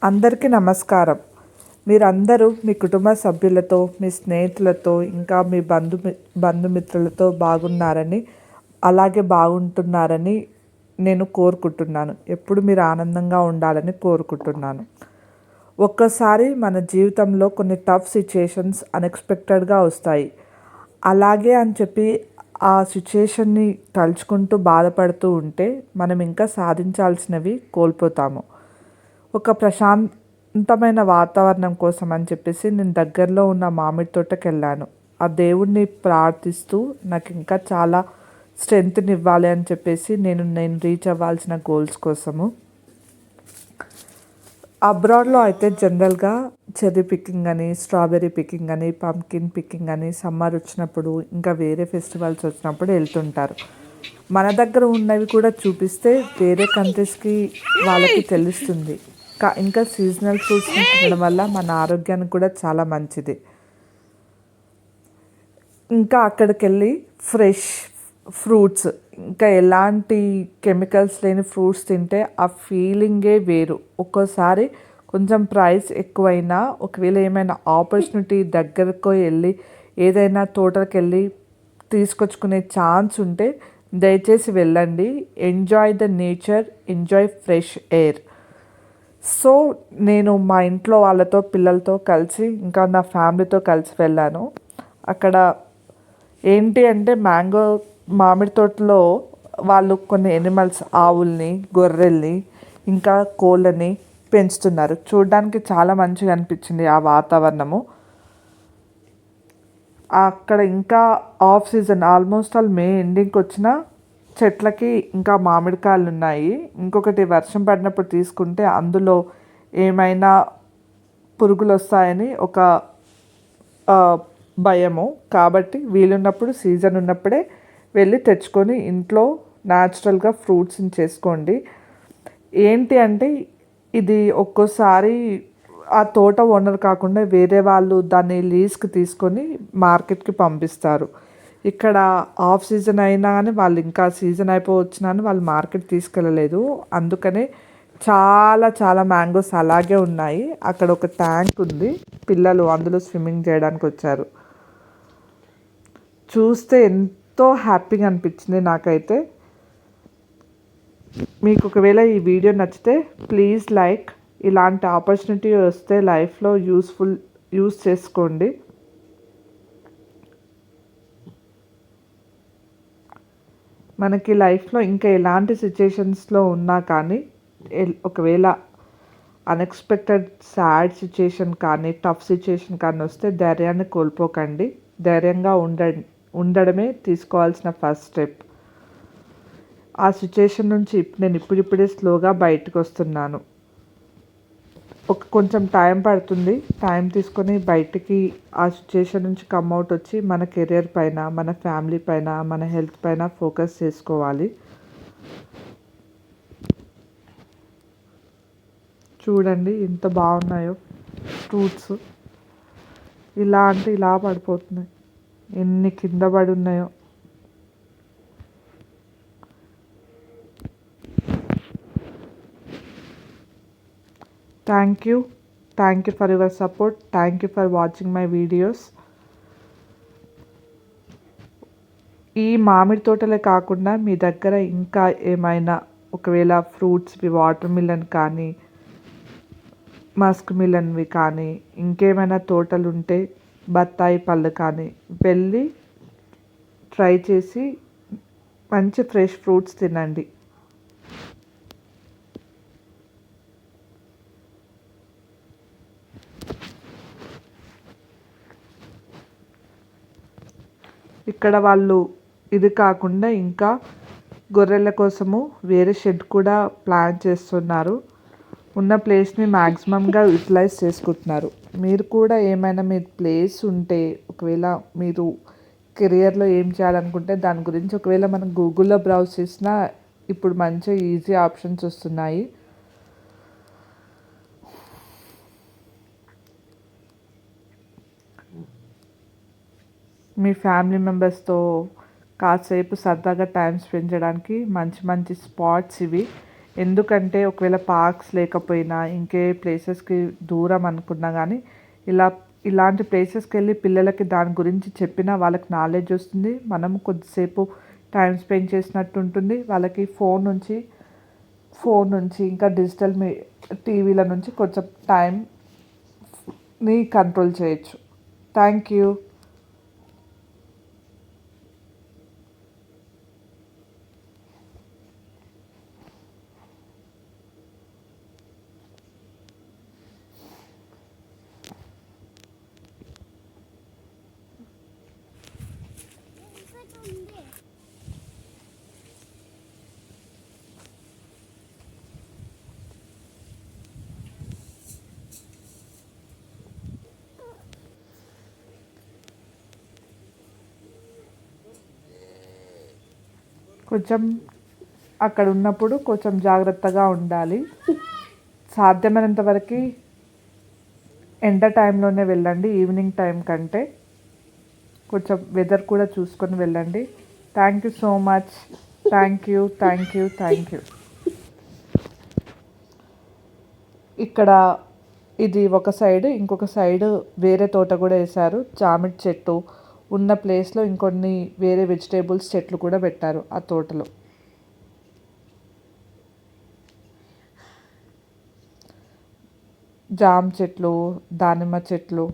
అందరికీ నమస్కారం. మీరందరూ మీ కుటుంబ సభ్యులతో, మీ స్నేహితులతో, ఇంకా మీ బంధుమిత్రులతో బాగున్నారని, అలాగే బాగుంటున్నారని నేను కోరుకుంటున్నాను. ఎప్పుడు మీరు ఆనందంగా ఉండాలని కోరుకుంటున్నాను. ఒక్కసారి మన జీవితంలో కొన్ని టఫ్ సిచ్యుయేషన్స్ అన్ఎక్స్‌పెక్టెడ్‌గా వస్తాయి. అలాగే అని చెప్పి ఆ సిచ్యుయేషన్‌ని తలుచుకుంటూ బాధపడుతూ ఉంటే మనం ఇంకా సాధించాల్సినవి కోల్పోతాము. ఒక ప్రశాంతమైన వాతావరణం కోసం అని చెప్పేసి నేను దగ్గరలో ఉన్న మామిడి తోటకెళ్ళాను. ఆ దేవుడిని ప్రార్థిస్తూ నాకు ఇంకా చాలా స్ట్రెంగ్త్‌ని ఇవ్వాలి అని చెప్పేసి నేను రీచ్ అవ్వాల్సిన గోల్స్ కోసము. అబ్రాడ్‌లో అయితే జనరల్‌గా చెర్రీ పికింగ్ అని, స్ట్రాబెర్రీ పికింగ్ అని, పంప్కిన్ పికింగ్ అని సమ్మర్ వచ్చినప్పుడు ఇంకా వేరే ఫెస్టివల్స్ వచ్చినప్పుడు వెళ్తుంటారు. మన దగ్గర ఉన్నవి కూడా చూపిస్తే వేరే కంట్రీస్‌కి వాళ్ళకి తెలుస్తుంది. ఇంకా సీజనల్ ఫ్రూట్స్‌ని తినడం వల్ల మన ఆరోగ్యానికి కూడా చాలా మంచిది. ఇంకా అక్కడికెళ్ళి ఫ్రెష్ ఫ్రూట్స్, ఇంకా ఎలాంటి కెమికల్స్ లేని ఫ్రూట్స్ తింటే ఆ ఫీలింగే వేరు. ఒక్కోసారి కొంచెం ప్రైస్ ఎక్కువైనా ఒకవేళ ఏమైనా ఆపర్చునిటీ దగ్గరకు వెళ్ళి ఏదైనా తోటకెళ్ళి తీసుకొచ్చుకునే ఛాన్స్ ఉంటే దయచేసి వెళ్ళండి. Enjoy the nature, enjoy fresh air. So నేను మా ఇంట్లో వాళ్ళతో, పిల్లలతో కలిసి ఇంకా నా ఫ్యామిలీతో కలిసి వెళ్ళాను. అక్కడ ఏంటి అంటే మామిడి తోటలో వాళ్ళు కొన్ని ఎనిమల్స్, ఆవుల్ని, గొర్రెల్ని, ఇంకా కోళ్ళని పెంచుతున్నారు. చూడడానికి చాలా మంచిగా అనిపించింది ఆ వాతావరణము. అక్కడ ఇంకా off season almost all May ఎండింగ్కి వచ్చిన చెట్లకి ఇంకా మామిడికాయలు ఉన్నాయి. ఇంకొకటి వర్షం పడినప్పుడు తీసుకుంటే అందులో ఏమైనా పురుగులు వస్తాయని ఒక భయము. కాబట్టి వీలున్నప్పుడు సీజన్ ఉన్నప్పుడే వెళ్ళి తెచ్చుకొని ఇంట్లో న్యాచురల్గా ఫ్రూట్స్ని చేసుకోండి. ఏంటి అంటే ఇది ఒక్కోసారి ఆ తోట ఓనర్ కాకుండా వేరే వాళ్ళు దాన్ని లీజ్కి తీసుకొని మార్కెట్కి పంపిస్తారు. ఇక్కడ ఆఫ్ సీజన్ అయినా కానీ వాళ్ళు ఇంకా సీజన్ అయిపోవచ్చినా కానీ వాళ్ళు మార్కెట్ తీసుకెళ్ళలేదు. అందుకనే చాలా చాలా మ్యాంగోస్ అలాగే ఉన్నాయి. అక్కడ ఒక ట్యాంక్ ఉంది, పిల్లలు అందులో స్విమ్మింగ్ చేయడానికి వచ్చారు. చూస్తే ఎంతో హ్యాపీగా అనిపించింది నాకైతే. మీకు ఒకవేళ ఈ వీడియో నచ్చితే ప్లీజ్ లైక్. ఇలాంటి ఆపర్చునిటీ వస్తే లైఫ్లో యూస్ చేసుకోండి. మనకి లైఫ్లో ఇంకా ఎలాంటి సిచ్యుయేషన్స్లో ఉన్నా కానీ ఒకవేళ అన్ఎక్స్పెక్టెడ్ సాడ్ సిచ్యుయేషన్ కానీ టఫ్ సిచ్యుయేషన్ కానీ వస్తే ధైర్యాన్ని కోల్పోకండి. ధైర్యంగా ఉండడమే తీసుకోవాల్సిన ఫస్ట్ స్టెప్. ఆ సిచ్యుయేషన్ నుంచి నేను ఇప్పుడిప్పుడే స్లోగా బయటకు వస్తున్నాను. కొంచెం టైం పడుతుంది. టైం తీసుకొని బయటికి ఆ సిచ్యుయేషన్ నుంచి కమ్అవుట్ వచ్చి మన కెరియర్ పైన, మన ఫ్యామిలీ పైన, మన హెల్త్ పైన ఫోకస్ చేసుకోవాలి. చూడండి ఎంత బాగున్నాయో ఫ్రూట్స్. ఇలా అంటే ఇలా పడిపోతున్నాయి, ఎన్ని కింద పడి ఉన్నాయో. Thank you for your support. Thank you for watching my videos. ఈ మామిడి తోటలే కాకుండా మీ దగ్గర ఇంకా ఏమైనా ఒకవేళ ఫ్రూట్స్వి, వాటర్ మిలన్ కానీ, మస్క్ మిలన్వి కానీ, ఇంకేమైనా తోటలు ఉంటే బత్తాయి పళ్ళు కానీ వెళ్ళి ట్రై చేసి మంచి ఫ్రెష్ ఫ్రూట్స్ తినండి. ఇక్కడ వాళ్ళు ఇది కాకుండా ఇంకా గొర్రెల కోసము వేరే షెడ్ కూడా ప్లాన్ చేస్తున్నారు. ఉన్న ప్లేస్ని మ్యాక్సిమంగా యూటిలైజ్ చేసుకుంటున్నారు. మీరు కూడా ఏమైనా మీ ప్లేస్ ఉంటే ఒకవేళ మీరు కెరియర్లో ఏం చేయాలనుకుంటే దాని గురించి ఒకవేళ మనం గూగుల్లో బ్రౌజ్ చేసినా ఇప్పుడు మంచి ఈజీ ఆప్షన్స్ వస్తున్నాయి. మీ ఫ్యామిలీ మెంబర్స్తో కాసేపు సరదాగా టైం స్పెండ్ చేయడానికి మంచి మంచి స్పాట్స్ ఇవి. ఎందుకంటే ఒకవేళ పార్క్స్ లేకపోయినా ఇంకే ప్లేసెస్కి దూరం అనుకున్నా కానీ ఇలా ఇలాంటి ప్లేసెస్కి వెళ్ళి పిల్లలకి దాని గురించి చెప్పినా వాళ్ళకి నాలెడ్జ్ వస్తుంది, మనం కొద్దిసేపు టైం స్పెండ్ చేసినట్టు ఉంటుంది. వాళ్ళకి ఫోన్ నుంచి ఇంకా డిజిటల్ టీవీల నుంచి కొంచెం టైంని కంట్రోల్ చేయొచ్చు. Thank you. కొంచెం అక్కడ ఉన్నప్పుడు కొంచెం జాగ్రత్తగా ఉండాలి. సాధ్యమైనంత వరకు ఎండ టైంలోనే వెళ్ళండి, ఈవినింగ్ టైం కంటే. కొంచెం వెదర్ కూడా చూసుకొని వెళ్ళండి. Thank you so much. Thank you, thank you, thank you. ఇక్కడ ఇది ఒక సైడ్, ఇంకొక సైడ్ వేరే తోట కూడా వేశారు. జామిడి చెట్టు ఉన్న ప్లేస్లో ఇంకొన్ని వేరే వెజిటేబుల్స్ చెట్లు కూడా పెట్టారు ఆ తోటలో. జామ చెట్లు, దానిమ్మ చెట్లు,